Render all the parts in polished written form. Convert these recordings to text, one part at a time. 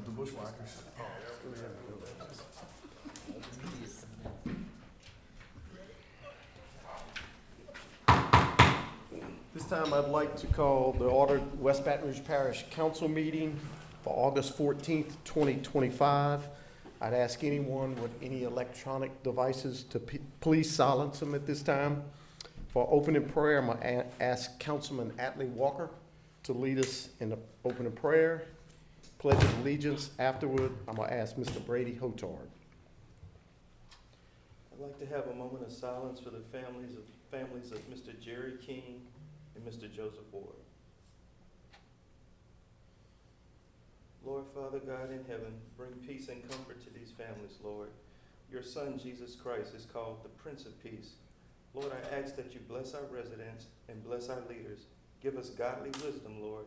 The bushwhackers. This time I'd like to call the ordered West Baton Rouge Parish Council meeting for August 14th, 2025. I'd ask anyone with any electronic devices to please silence them at this time. For opening prayer, I'm going to ask Councilman Atlee Walker to lead us in the opening prayer. Pledge of allegiance. Afterward, I'm going to ask Mr. Brady Hotard. I'd like to have a moment of silence for the families of Mr. Jerry King and Mr. Joseph Ward. Lord, Father God in heaven, bring peace and comfort to these families, Lord. Your Son, Jesus Christ, is called the Prince of Peace. Lord, I ask that you bless our residents and bless our leaders. Give us godly wisdom, Lord,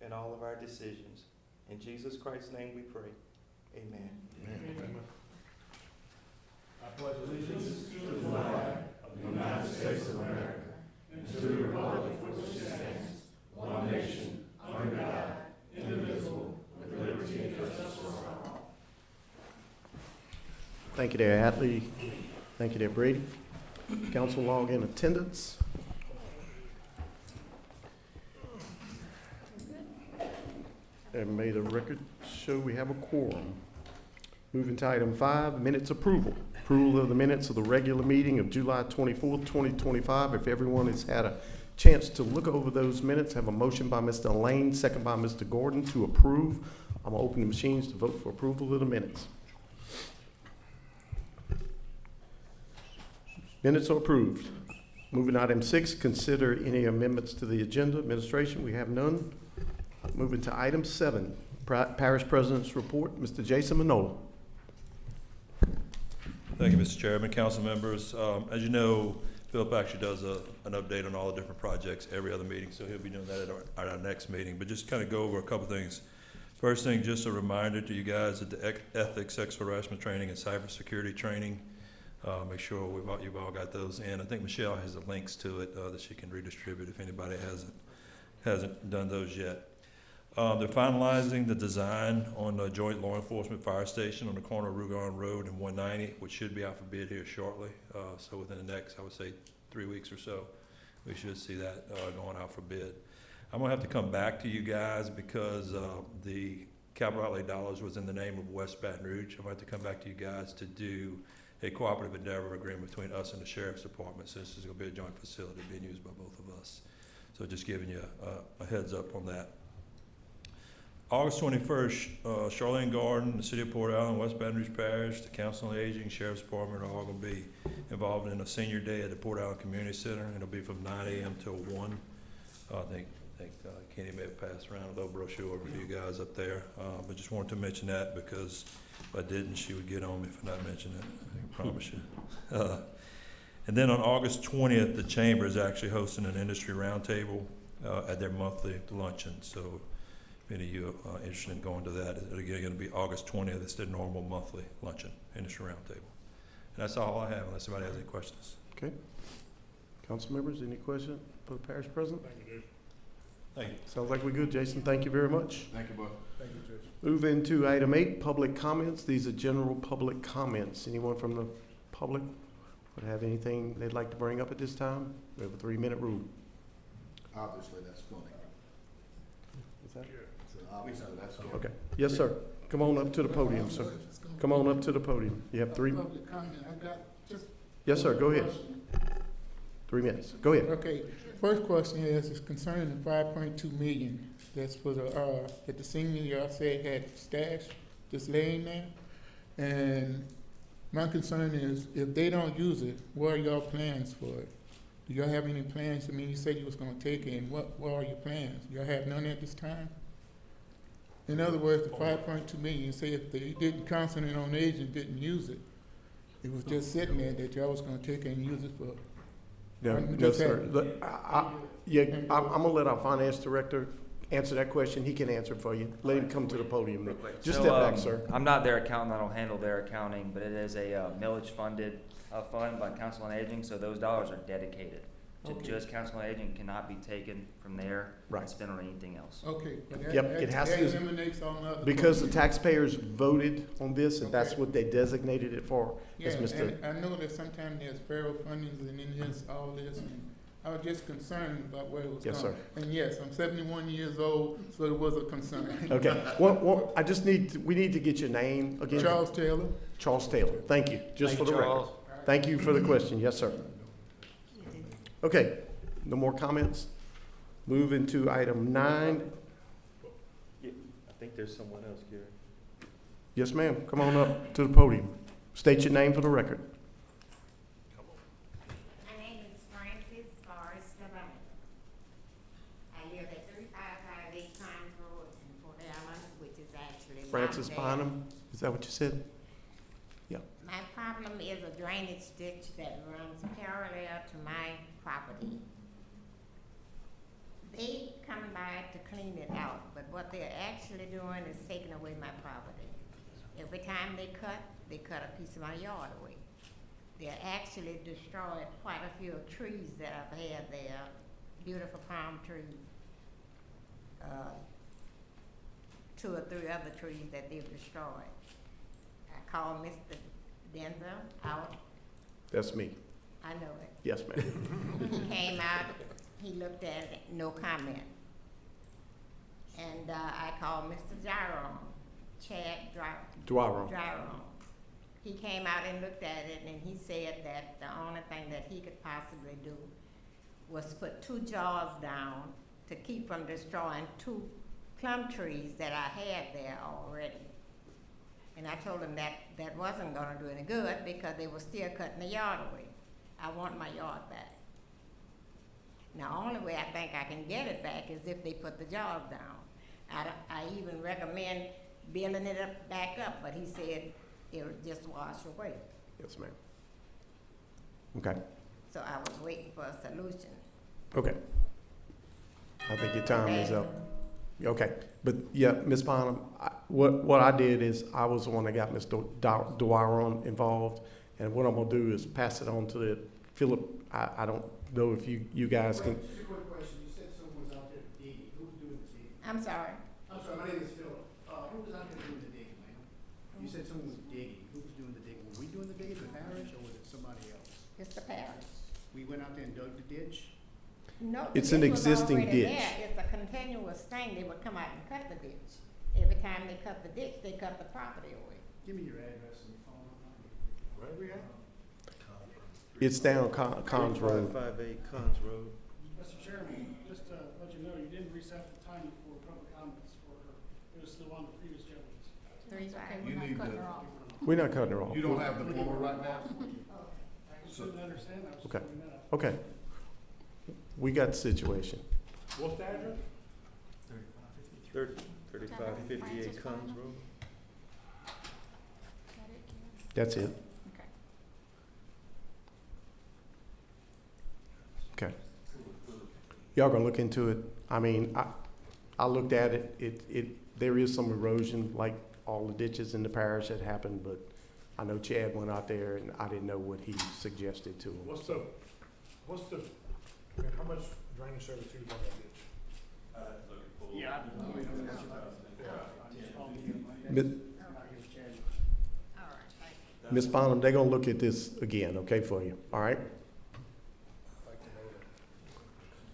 in all of our decisions. In Jesus Christ's name we pray. Amen. Amen. I pledge allegiance to the flag of the United States of America and to the republic for which it stands, one nation, under God, indivisible, with liberty and justice for all. Thank you there, Atlee. Thank you there, Brady. Council log in attendance. And may the record show we have a quorum. Moving to item 5, minutes approval. Approval of the minutes of the regular meeting of July 24th, 2025. If everyone has had a chance to look over those minutes, have a motion by Mr. Lane, second by Mr. Gordon to approve. I'm going to open the machines to vote for approval of the minutes. Minutes are approved. Moving to item 6, consider any amendments to the agenda. Administration, we have none. Moving to item 7, Parish President's Report. Mr. Jason Manola. Thank you, Mr. Chairman, council members. As you know, Philip actually does an update on all the different projects every other meeting, so he'll be doing that at our next meeting. But just kind of go over a couple things. First thing, just a reminder to you guys that the ethics, sexual harassment training, and cybersecurity training, make sure you've all got those in. I think Michelle has the links to it that she can redistribute if anybody hasn't done those yet. They're finalizing the design on the joint law enforcement fire station on the corner of Rouge Road and 190, which should be out for bid here shortly. So within the next, I would say, 3 weeks or so, we should see that going out for bid. I'm gonna have to come back to you guys because the capital outlay dollars was in the name of West Baton Rouge. I'm gonna have to come back to you guys to do a cooperative endeavor agreement between us and the Sheriff's Department, since this is gonna be a joint facility being used by both of us. So just giving you a heads up on that. August 21st, Charlene Garden, the City of Port Allen, West Baton Rouge Parish, the Council on Aging, Sheriff's Department are all going to be involved in a senior day at the Port Allen Community Center. It'll be from 9 a.m. till 1. I think Kenny may have passed around a little brochure for you guys up there. But just wanted to mention that because if I didn't, she would get on me for not mentioning it. I can promise you. And then on August 20th, the Chamber is actually hosting an industry roundtable at their monthly luncheon. So if any of you are interested in going to that, it's again going to be August 20th. It's their normal monthly luncheon, industry roundtable. And that's all I have, unless anybody has any questions. Okay. Council members, any questions for the Parish President? Thank you, Jason. Thank you. Sounds like we're good, Jason. Thank you very much. Thank you, bud. Thank you, Jason. Move into item 8, public comments. These are general public comments. Anyone from the public would have anything they'd like to bring up at this time? We have a 3-minute rule. Obviously, that's funny. Is that? So obviously, that's funny. Okay. Yes, sir. Come on up to the podium, sir. Come on up to the podium. You have 3 minutes. Public comment. I got just Yes, sir. Go ahead. question. 3 minutes. Go ahead. Okay, first question is concerning the 5.2 million that's for the, that the senior y'all said had stash just laying there. And my concern is if they don't use it, what are y'all plans for it? Do y'all have any plans? I mean, you said you was gonna take it, and what are your plans? Y'all have none at this time? In other words, the 5.2 million, you say if they didn't, Council on Aging didn't use it, it was just sitting there that y'all was gonna take it and use it for. No, no, sir. Look, I'm gonna let our finance director answer that question. He can answer it for you. Let him come to the podium. Real quick. Just So, step back, sir. I'm not their accountant. I don't handle their accounting, but it is a millage funded fund by Council on Aging, so those dollars are dedicated Okay. Judge, counsel, and agent cannot be taken from there Right. and spent on anything else. Okay. but Yep, it has that to- eliminates all my other Because the questions. taxpayers voted on this, and that's Okay. what they designated it for. Yeah, It's Mr. and I know that sometimes there's federal fundings and then there's all this, and I was just concerned about where it was Yes, going. sir. And yes, I'm 71 years old, so it was a concern. Okay, I just we need to get your name again. Charles Taylor. Charles Taylor, thank you, just for the record. Thank you for the question, yes, sir. Okay, no more comments? Moving to item 9. Yeah, I think there's someone else, Gary. Yes, ma'am, come on up to the podium. State your name for the record. My name is Francis Forrest Devine. I live at 3558 Pine Road in Port Allen, which is actually Francis not bad. Bynum, is that what you said? My problem is a drainage ditch that runs parallel to my property. They come by to clean it out, but what they're actually doing is taking away my property. Every time they cut a piece of my yard away. They're actually destroyed quite a few trees that I've had there, beautiful palm trees. 2 or 3 other trees that they've destroyed. I called Mr. Denzel out, That's me, I know it. yes, ma'am. He came out, he looked at it, no comment. And I called Mr. Gyron, Chad Dwyron, Gyron. He came out and looked at it, and he said that the only thing that he could possibly do was put 2 jaws down to keep from destroying 2 plum trees that I had there already. And I told him that that wasn't gonna do any good because they were still cutting the yard away. I want my yard back. Now, only way I think I can get it back is if they put the jaws down. I even recommend building it up, back up, but he said it would just wash away. yes, ma'am. Okay, So I was waiting for a solution. okay. I think your time is up. Okay, but yeah, Ms. Bonham, what I did is I was the one that got Mr. Dwyron involved, and what I'm gonna do is pass it on to the Philip. I don't know if you guys can. Just a quick question, you said someone was out there digging, who was doing the digging? I'm sorry. I'm sorry, my name is Philip, who was out there doing the digging, ma'am? You said someone was digging, who was doing the digging? Were we doing the digging, the parish, or was it somebody else? It's the parish. We went out there and dug the ditch? No, It's the an ditch was existing already ditch. there. It's a continuous thing. They would come out and cut the ditch. Every time they cut the ditch, they cut the property away. Give me your address and your phone number. Where we at? It's down Cons Road. 558 Cons Road. Mr. Chairman, just to let you know, you didn't reset the time for public comments for her. It was still on the previous gentleman's. 35. You need to, We're not cutting her off. you don't have the former right now? I couldn't understand, I was just Okay. pointing that out. Okay, we got the situation. What's the address? 3558 Cons Road. That's it. Okay. Okay. Y'all gonna look into it? I mean, I looked at it, there is some erosion, like all the ditches in the parish that happened, but I know Chad went out there and I didn't know what he suggested to him. What's the, how much drainage servitude on that ditch? Ms. All right, thank you. Ms. Bonham, they're gonna look at this again, okay, for you, all right? Like to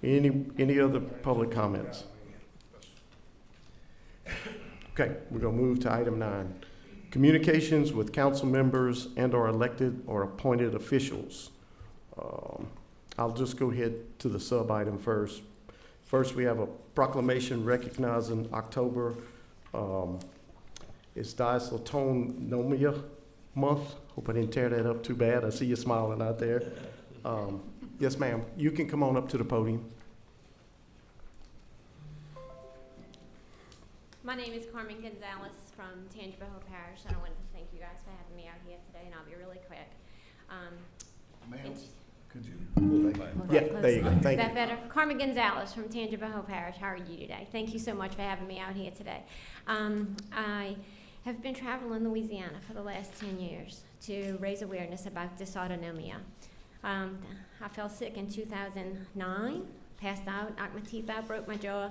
know that. Any other public comments? Okay, we're gonna move to item 9. Communications with council members and/or elected or appointed officials. I'll just go ahead to the sub-item first. First, we have a proclamation recognizing October, it's Dysautonomia Month. Hope I didn't tear that up too bad. I see you smiling out there. Yes, ma'am, you can come on up to the podium. My name is Carmen Gonzalez from Tangipahoa Parish, and I wanted to thank you guys for having me out here today, and I'll be really quick. Ma'am, could you? Yeah, there you go, Is thank that you. better? Carmen Gonzalez from Tangipahoa Parish. How are you today? Thank you so much for having me out here today. I have been traveling Louisiana for the last 10 years to raise awareness about dysautonomia. I fell sick in 2009, passed out, knocked my teeth out, broke my jaw.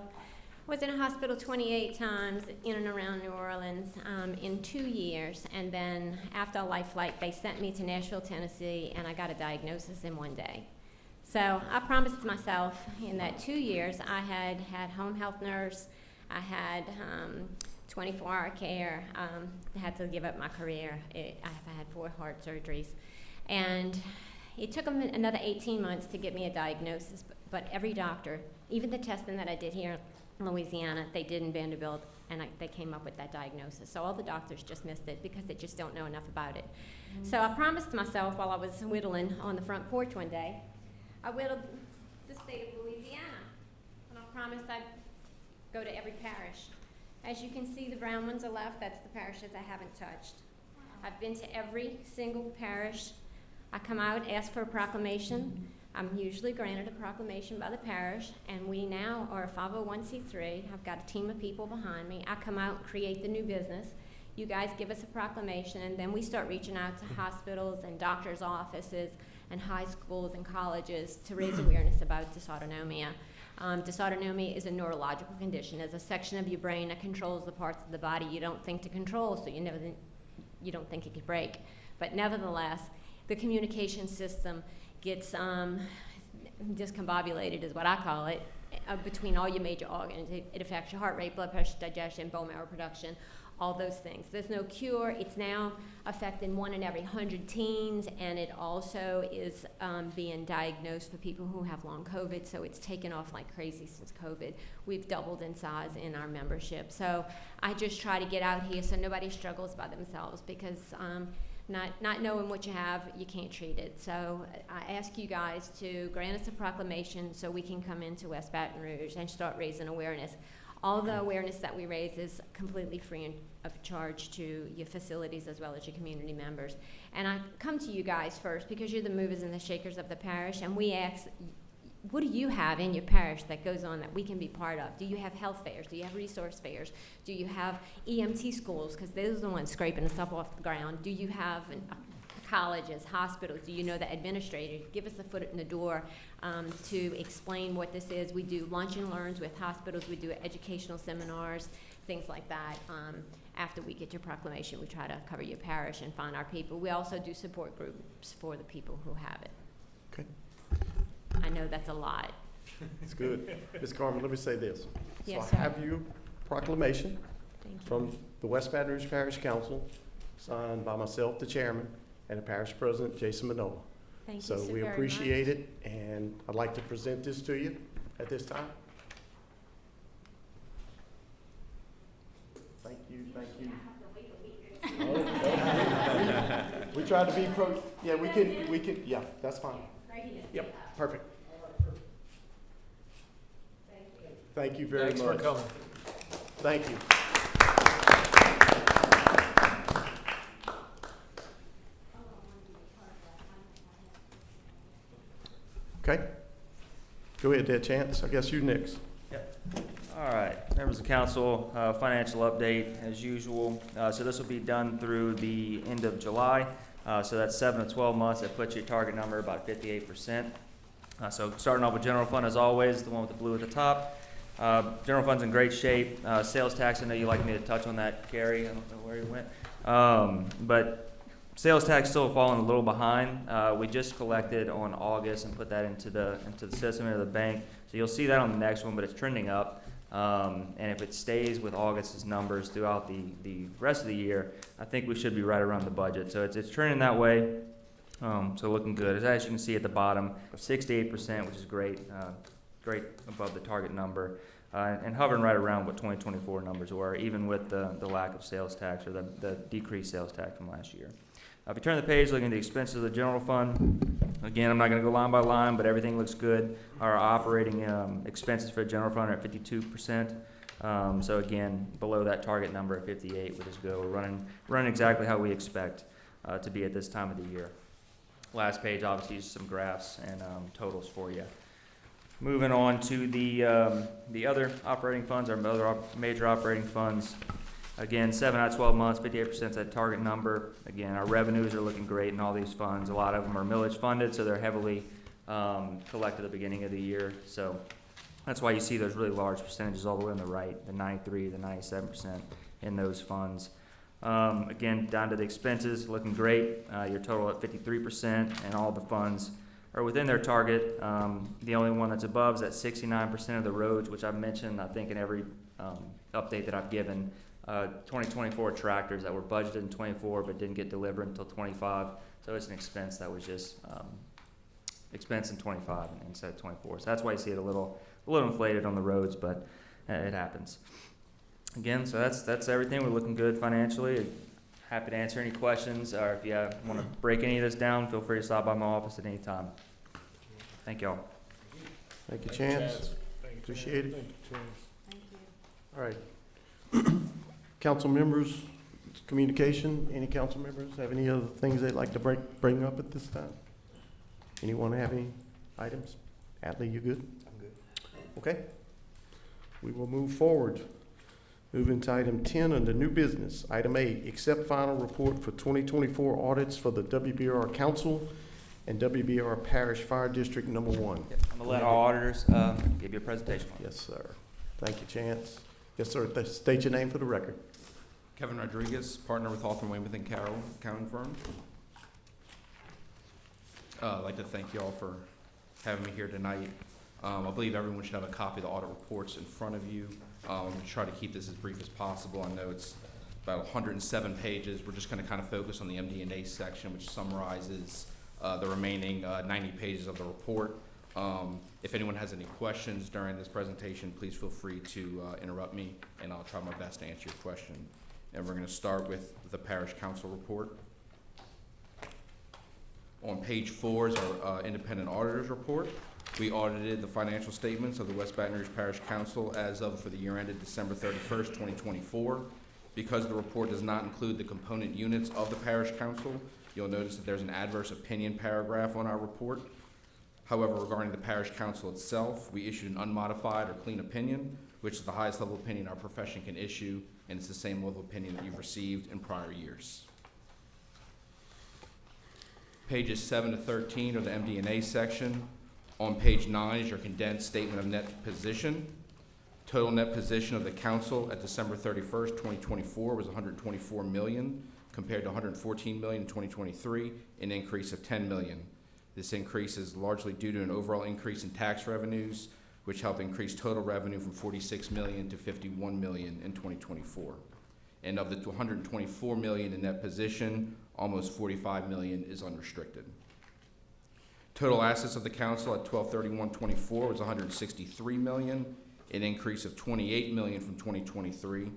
Was in a hospital 28 times in and around New Orleans in 2 years, and then after a life flight, they sent me to Nashville, Tennessee, and I got a diagnosis in 1 day. So I promised myself in that 2 years, I had home health nurse, I had 24-hour care, I had to give up my career. I had 4 heart surgeries, and it took them another 18 months to get me a diagnosis, but every doctor, even the testing that I did here in Louisiana, they did in Vanderbilt, and they came up with that diagnosis. So all the doctors just missed it because they just don't know enough about it. So I promised myself while I was whittling on the front porch one day, I whittled the state of Louisiana, and I promised I'd go to every parish. As you can see, the brown ones are left. That's the parishes I haven't touched. I've been to every single parish. I come out, ask for a proclamation. I'm usually granted a proclamation by the parish, and we now are a 501c3. I've got a team of people behind me. I come out and create the new business. You guys give us a proclamation, and then we start reaching out to hospitals and doctors' offices and high schools and colleges to raise awareness about dysautonomia. Dysautonomia is a neurological condition. It's a section of your brain that controls the parts of the body you don't think to control, so you don't think it could break. But nevertheless, the communication system gets discombobulated, is what I call it, between all your major organs. It affects your heart rate, blood pressure, digestion, bone marrow production, all those things. There's no cure. It's now affecting 1 in every 100 teens, and it also is being diagnosed for people who have long COVID, so it's taken off like crazy since COVID. We've doubled in size in our membership. So I just try to get out here so nobody struggles by themselves, because not knowing what you have, you can't treat it. So I ask you guys to grant us a proclamation so we can come into West Baton Rouge and start raising awareness. All the awareness that we raise is completely free of charge to your facilities as well as your community members. And I come to you guys first because you're the movers and the shakers of the parish, and we ask, what do you have in your parish that goes on that we can be part of? Do you have health fairs? Do you have resource fairs? Do you have EMT schools? Because those are the ones scraping us up off the ground. Do you have colleges, hospitals? Do you know the administrators? Give us a foot in the door to explain what this is. We do lunch and learns with hospitals. We do educational seminars, things like that. After we get your proclamation, we try to cover your parish and find our people. We also do support groups for the people who have it. Okay. I know that's a lot. It's good. Ms. Carmen, let me say this. Yes, So sir. I have you proclamation Thank you. from the West Baton Rouge Parish Council, signed by myself, the chairman, and the parish president, Jason Manoa. Thank you So so we very appreciate it, and I'd like to present this to you at this time. Thank you, thank you. We try to be yeah, we can, yeah, that's fine. Right here. Yep, perfect. Thank you very much. Thanks for coming. Thank you. Okay. Go ahead, Ted Chance. I guess you next. All right, members of council, financial update as usual. So this will be done through the end of July. So that's 7 to 12 months. That puts your target number about 58%. So starting off with general fund as always, the one with the blue at the top. General fund's in great shape. Sales tax, I know you like me to touch on that, Carrie. I don't know where he went. But sales tax still falling a little behind. We just collected on August and put that into the system, into the bank. So you'll see that on the next one, but it's trending up. And if it stays with August's numbers throughout the rest of the year, I think we should be right around the budget. So it's trending that way. So looking good. As you can see at the bottom, 68%, which is great, great above the target number, and hovering right around what 2024 numbers were, even with the lack of sales tax or the decreased sales tax from last year. If you turn the page, looking at the expenses of the general fund, again, I'm not going to go line by line, but everything looks good. Our operating expenses for the general fund are at 52%. So again, below that target number at 58, which is good. We're running exactly how we expect to be at this time of the year. Last page, obviously, is some graphs and totals for you. Moving on to the other operating funds, our other major operating funds. Again, 7 out of 12 months, 58% is that target number. Again, our revenues are looking great in all these funds. A lot of them are millage funded, so they're heavily collected at the beginning of the year. So that's why you see those really large percentages all the way on the right, the 93, the 97% in those funds. Again, down to the expenses, looking great. Your total at 53%, and all the funds are within their target. The only one that's above is at 69% of the roads, which I've mentioned, I think, in every update that I've given. 2024 tractors that were budgeted in 24 but didn't get delivered until 25. So it's an expense that was just expense in 25 instead of 24. So that's why you see it a little inflated on the roads, but it happens. Again, so that's everything. We're looking good financially. Happy to answer any questions, or if you want to break any of this down, feel free to stop by my office at any time. Thank y'all. Thank you, Chance. Thank you, Appreciate it. Thank you, Chance. Thank you. All right. Council members, communication, any council members have any other things they'd like to bring up at this time? Anyone have any items? Atlee, you good? I'm good. Okay. We will move forward. Moving to item 10 under new business. Item 8, accept final report for 2024 audits for the WBR Council and WBR Parish Fire District Number 1. Yep. I'm gonna let our auditors give you a presentation. Yes, sir. Thank you, Chance. Yes, sir. State your name for the record. Kevin Rodriguez, partner with Hawthorne, Weymouth & Carroll accounting firm. I'd like to thank you all for having me here tonight. I believe everyone should have a copy of the audit reports in front of you. I'm going to try to keep this as brief as possible. I know it's about 107 pages. We're just going to kind of focus on the MD&A section, which summarizes the remaining 90 pages of the report. If anyone has any questions during this presentation, please feel free to interrupt me, and I'll try my best to answer your question. And we're going to start with the Parish Council report. On page 4 is our independent auditor's report. We audited the financial statements of the West Baton Rouge Parish Council as of for the year ended December 31st, 2024. Because the report does not include the component units of the Parish Council, you'll notice that there's an adverse opinion paragraph on our report. However, regarding the Parish Council itself, we issued an unmodified or clean opinion, which is the highest level opinion our profession can issue, and it's the same level of opinion that you've received in prior years. Pages 7 to 13 are the MD&A section. On page 9 is your condensed statement of net position. Total net position of the council at December 31st, 2024 was $124 million compared to $114 million in 2023, an increase of $10 million. This increase is largely due to an overall increase in tax revenues, which helped increase total revenue from $46 million to $51 million in 2024. And of the $124 million in net position, almost $45 million is unrestricted. Total assets of the council at 12/31/24 was $163 million, an increase of $28 million from 2023.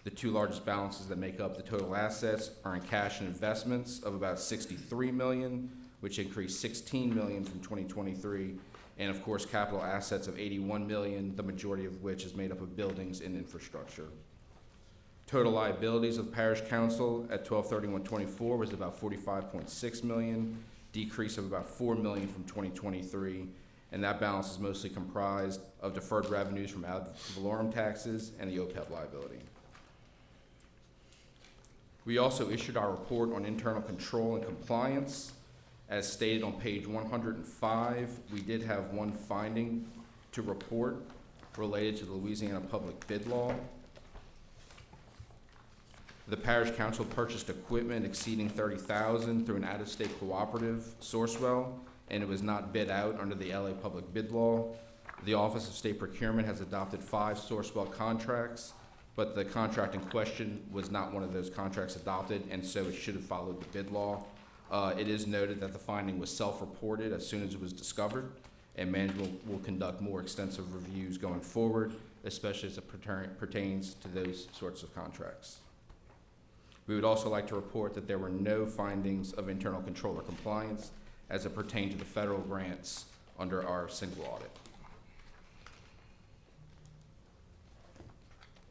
The two largest balances that make up the total assets are in cash and investments of about $63 million, which increased $16 million from 2023, and of course capital assets of $81 million, the majority of which is made up of buildings and infrastructure. Total liabilities of the Parish Council at 12/31/24 was about $45.6 million, decrease of about $4 million from 2023, and that balance is mostly comprised of deferred revenues from ad valorem taxes and the OPEB liability. We also issued our report on internal control and compliance. As stated on page 105, we did have one finding to report related to the Louisiana Public Bid Law. The Parish Council purchased equipment exceeding $30,000 through an out-of-state cooperative, Sourcewell, and it was not bid out under the LA Public Bid Law. The Office of State Procurement has adopted 5 Sourcewell contracts, but the contract in question was not one of those contracts adopted, and so it should have followed the bid law. It is noted that the finding was self-reported as soon as it was discovered, and management will conduct more extensive reviews going forward, especially as it pertains to those sorts of contracts. We would also like to report that there were no findings of internal control or compliance as it pertained to the federal grants under our single audit.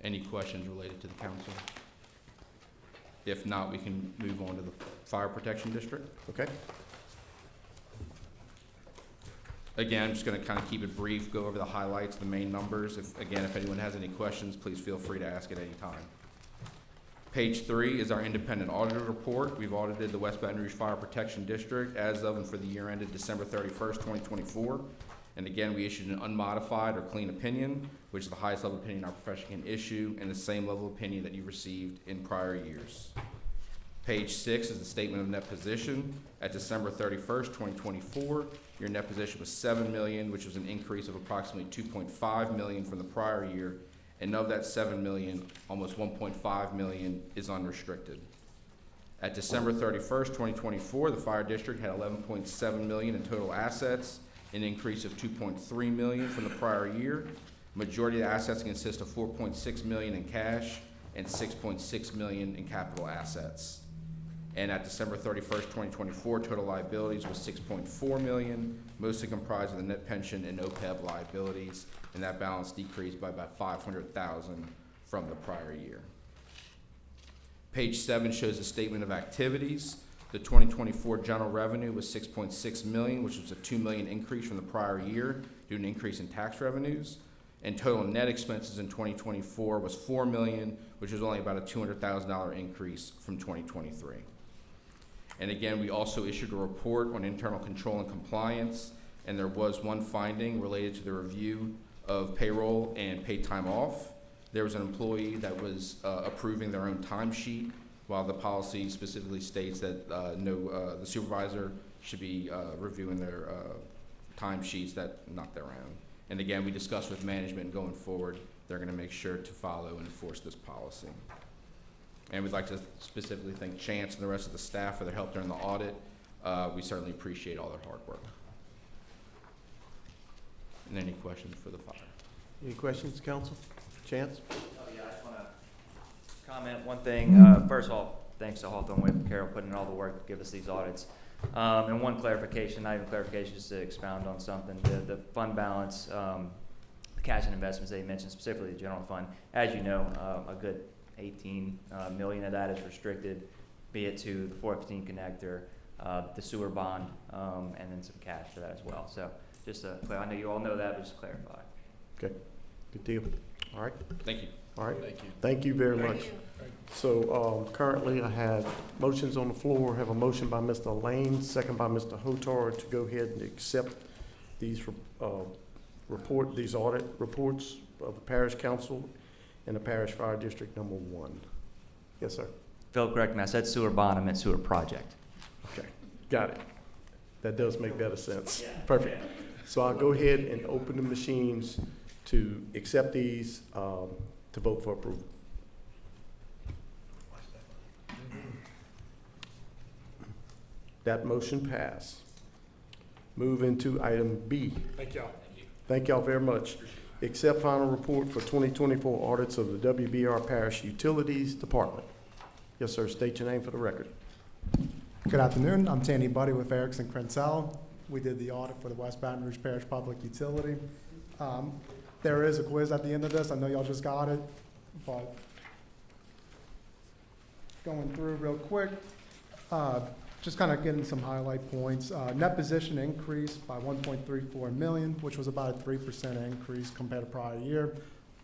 Any questions related to the council? If not, we can move on to the Fire Protection District. Okay. Again, I'm just going to kind of keep it brief, go over the highlights, the main numbers. If anyone has any questions, please feel free to ask at any time. Page 3 is our independent auditor report. We've audited the West Baton Rouge Fire Protection District as of and for the year ended December 31st, 2024. And again, we issued an unmodified or clean opinion, which is the highest level opinion our profession can issue, and the same level of opinion that you received in prior years. Page 6 is the statement of net position. At December 31st, 2024, your net position was $7 million, which was an increase of approximately $2.5 million from the prior year. And of that $7 million, almost $1.5 million is unrestricted. At December 31st, 2024, the fire district had $11.7 million in total assets, an increase of $2.3 million from the prior year. Majority of the assets consist of $4.6 million in cash and $6.6 million in capital assets. And at December 31st, 2024, total liabilities was $6.4 million, mostly comprised of the net pension and OPEB liabilities, and that balance decreased by about $500,000 from the prior year. Page 7 shows a statement of activities. The 2024 general revenue was $6.6 million, which was a $2 million increase from the prior year due to an increase in tax revenues. And total net expenses in 2024 was $4 million, which was only about a $200,000 increase from 2023. And again, we also issued a report on internal control and compliance, and there was one finding related to the review of payroll and paid time off. There was an employee that was approving their own timesheet, while the policy specifically states that the supervisor should be reviewing their timesheets that not their own. And again, we discussed with management going forward, they're going to make sure to follow and enforce this policy. And we'd like to specifically thank Chance and the rest of the staff for their help during the audit. We certainly appreciate all their hard work. And any questions for the fire? Any questions, council? Chance? Oh, yeah, I just want to comment one thing. First of all, thanks to Hawthorne Wade and Carol putting in all the work to give us these audits. And one clarification, not even clarification, just to expound on something. The fund balance, the cash and investments that you mentioned, specifically the general fund, as you know, a good 18 million of that is restricted, be it to the 415 connector, the sewer bond, and then some cash for that as well. So just to clarify, I know you all know that, but just to clarify. Okay, good deal. All right. Thank you. All right. Thank you. Thank you very much. So currently I have motions on the floor. I have a motion by Mr. Lane, second by Mr. Hotar to go ahead and accept these these audit reports of the Parish Council and the Parish Fire District number 1. Yes, sir. Phil, correct me. I said sewer bond, I meant sewer project. Okay, got it. That does make better sense. Yeah. Perfect. So I'll go ahead and open the machines to accept these, to vote for approval. That motion passed. Move into item B. Thank y'all. Thank y'all very much. Accept final report for 2024 audits of the WBR Parish Utilities Department. Yes, sir. State your name for the record. Good afternoon. I'm Tanny Buddy with Erickson Crensell. We did the audit for the West Baton Rouge Parish Public Utility. There is a quiz at the end of this. I know y'all just got it, but going through real quick, just kind of getting some highlight points. Net position increased by 1.34 million, which was about a 3% increase compared to prior year.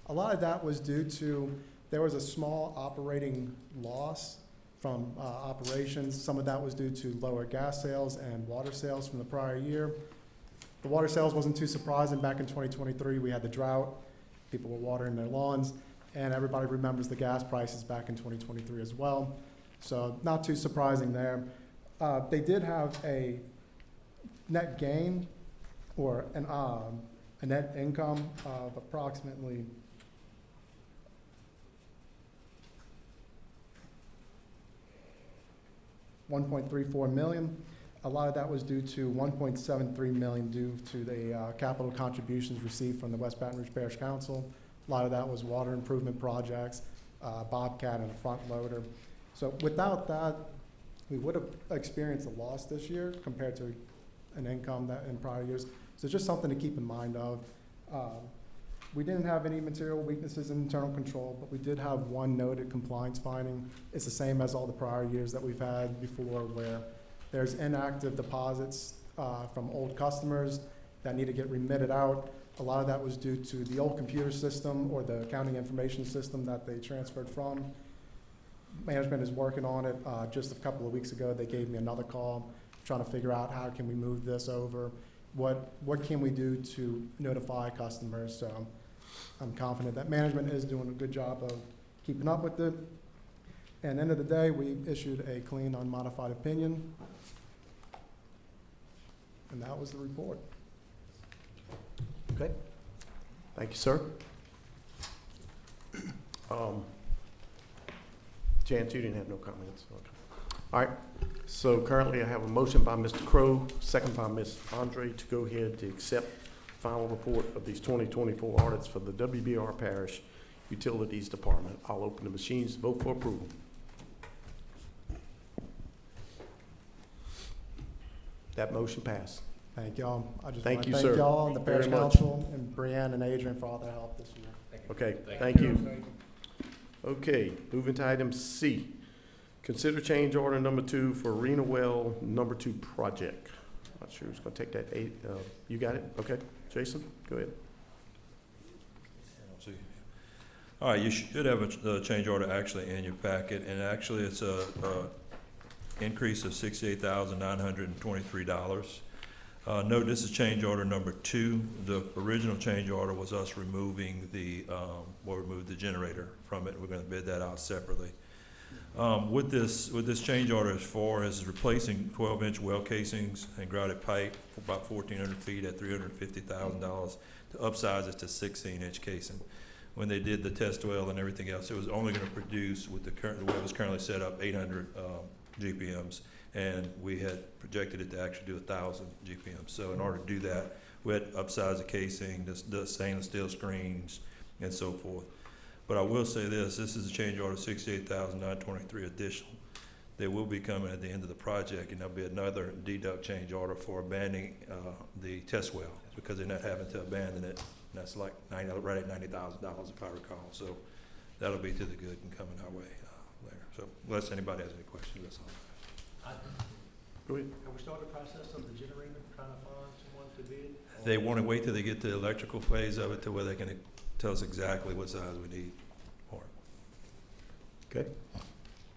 A lot of that was due to, there was a small operating loss from operations. Some of that was due to lower gas sales and water sales from the prior year. The water sales wasn't too surprising. Back in 2023, we had the drought. People were watering their lawns, and everybody remembers the gas prices back in 2023 as well. So not too surprising there. They did have a net gain or a net income of approximately $1.34 million. A lot of that was due to $1.73 million due to the capital contributions received from the West Baton Rouge Parish Council. A lot of that was water improvement projects, Bobcat and a front loader. So without that, we would have experienced a loss this year compared to an income that in prior years. So just something to keep in mind of. We didn't have any material weaknesses in internal control, but we did have one noted compliance finding. It's the same as all the prior years that we've had before, where there's inactive deposits from old customers that need to get remitted out. A lot of that was due to the old computer system or the accounting information system that they transferred from. Management is working on it. Just a couple of weeks ago, they gave me another call, trying to figure out how can we move this over. What can we do to notify customers? So I'm confident that management is doing a good job of keeping up with it. And at the end of the day, we issued a clean, unmodified opinion. And that was the report. Okay. Thank you, sir. Chance, you didn't have no comments. Okay. All right. So currently I have a motion by Mr. Crowe, second by Ms. Andre to go ahead to accept final report of these 2024 audits for the WBR Parish Utilities Department. I'll open the machines, vote for approval. That motion passed. Thank y'all. I just Thank want to you, thank sir. y'all and the Parish Very much. Council and Brianne and Adrian for all their help this year. Okay, thank you. Okay, moving to item C. Consider change order number 2 for Arena Well number 2 project. Not sure who's gonna take that. You got it? Okay, Jason, go ahead. See. All right, you should have a change order actually in your packet, and actually it's a increase of $68,923. Note this is change order number 2. The original change order was us removing the generator from it. We're going to bid that out separately. What this change order is for is replacing 12-inch well casings and grouted pipe for about 1,400 feet at $350,000 to upsize it to 16-inch casing. When they did the test well and everything else, it was only going to produce with the way it was currently set up 800 GPMs. And we had projected it to actually do 1,000 GPM. So in order to do that, we had to upsize the casing, the stainless steel screens, and so forth. But I will say this is a change order of $68,923 additional. They will be coming at the end of the project, and there'll be another deduct change order for abandoning the test well, because they're not having to abandon it. And that's like right at $90,000 if I recall. So that'll be to the good and coming our way later. So unless anybody has any questions, that's all. Go ahead. Have we started the process of the generator, trying to find someone to bid? They want to wait till they get to the electrical phase of it to where they can tell us exactly what size we need for it. Okay.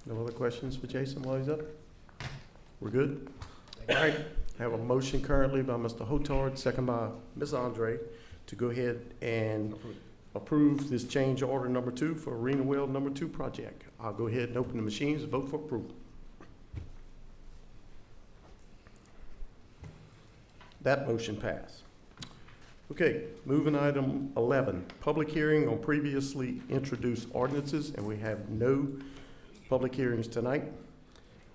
No other questions for Jason while he's up? We're good? All right. I have a motion currently by Mr. Hotard, second by Ms. Andre, to go ahead and approve this change order number 2 for Arena Well number 2 project. I'll go ahead and open the machines and vote for approval. That motion passed. Okay, moving item 11, public hearing on previously introduced ordinances, and we have no public hearings tonight.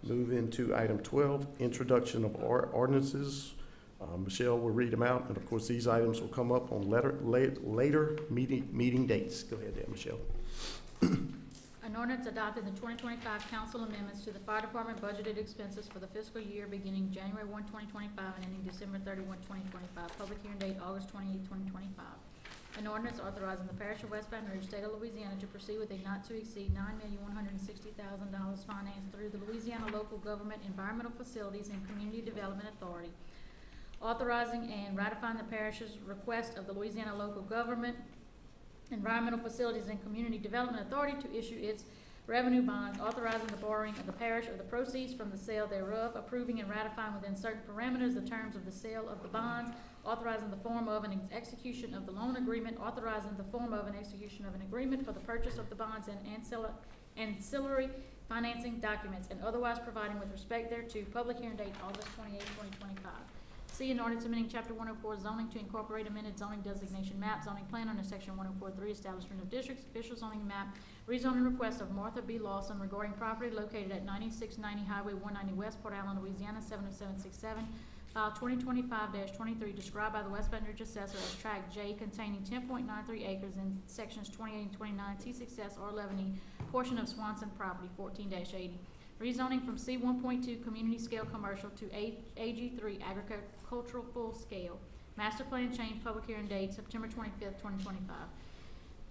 Move into item 12, introduction of ordinances. Michelle will read them out, and of course these items will come up on later meeting dates. Go ahead there, Michelle. An ordinance adopting the 2025 council amendments to the fire department budgeted expenses for the fiscal year beginning January 1, 2025 and ending December 31, 2025. Public hearing date August 28, 2025. An ordinance authorizing the Parish of West Baton Rouge, State of Louisiana to proceed with a not to exceed $9,160,000 financed through the Louisiana Local Government Environmental Facilities and Community Development Authority. Authorizing and ratifying the parish's request of the Louisiana Local Government Environmental Facilities and Community Development Authority to issue its revenue bonds, authorizing the borrowing of the parish of the proceeds from the sale thereof, approving and ratifying within certain parameters the terms of the sale of the bonds, authorizing the form of an execution of the loan agreement, authorizing the form of an execution of an agreement for the purchase of the bonds and ancillary financing documents, and otherwise providing with respect thereto. Public hearing date August 28, 2025. C, an ordinance amending Chapter 104 zoning to incorporate amended zoning designation map, zoning plan under Section 104.3 establishment of districts, official zoning map, rezoning request of Martha B. Lawson regarding property located at 9690 Highway 190 West, Port Allen, Louisiana 70767, file 2025-23, described by the West Baton Rouge Assessor as Tract J, containing 10.93 acres in sections 28 and 29 T6S R11E, portion of Swanson property 14-80. Rezoning from C 1.2 community scale commercial to AG3 agricultural full scale. Master plan change, public hearing date September 25th, 2025.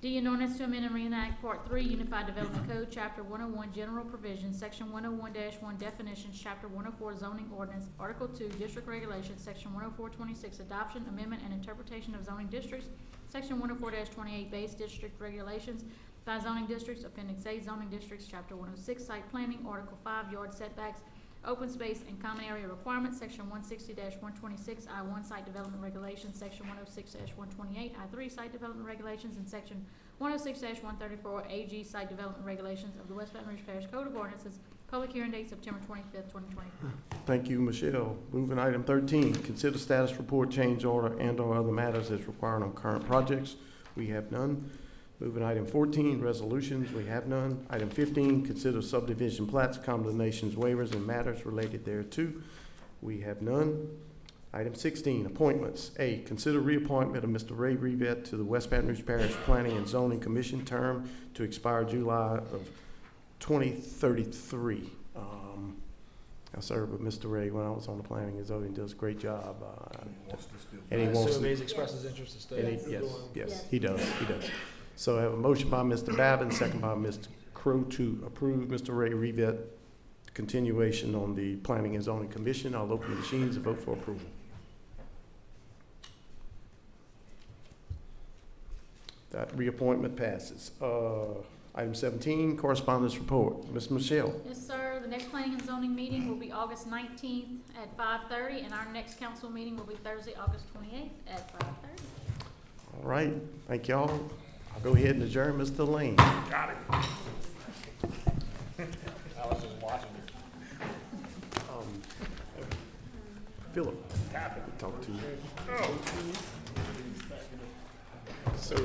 D, an ordinance to amend and reenact Part 3 Unified Development Code, Chapter 101 General Provisions, Section 101-1 Definitions, Chapter 104 Zoning Ordinance, Article 2 District Regulations, Section 104-26 Adoption, Amendment, and Interpretation of Zoning Districts, Section 104-28 Base District Regulations, by zoning districts, Appendix A zoning districts, Chapter 106 site planning, Article 5 yard setbacks, open space and common area requirements, Section 160-126 I1 site development regulations, Section 106-128 I3 site development regulations, and Section 106-134 AG site development regulations of the West Baton Rouge Parish Code of Ordinances. Public hearing date September 25th, 2025. Thank you, Michelle. Moving item 13, consider status report, change order, and/or other matters as required on current projects. We have none. Moving item 14, resolutions. We have none. Item 15, consider subdivision plats, condemnations, waivers, and matters related thereto. We have none. Item 16, appointments. A, consider reappointment of Mr. Ray Revet to the West Baton Rouge Parish Planning and Zoning Commission, term to expire July of 2033. I served with Mr. Ray when I was on the planning and zoning. Does a great job. And he wants to. He's expressed his interest to stay. Yes, he does. So I have a motion by Mr. Babin, second by Mr. Crowe to approve Mr. Ray Revet continuation on the Planning and Zoning Commission. I'll open the machines and vote for approval. That reappointment passes. Item 17, correspondence report. Ms. Michelle. Yes, sir. The next planning and zoning meeting will be August 19th at 5:30, and our next council meeting will be Thursday, August 28th at 5:30. All right, thank y'all. I'll go ahead and adjourn, Mr. Lane. Got it. I was just watching it. Philip, talk to you. So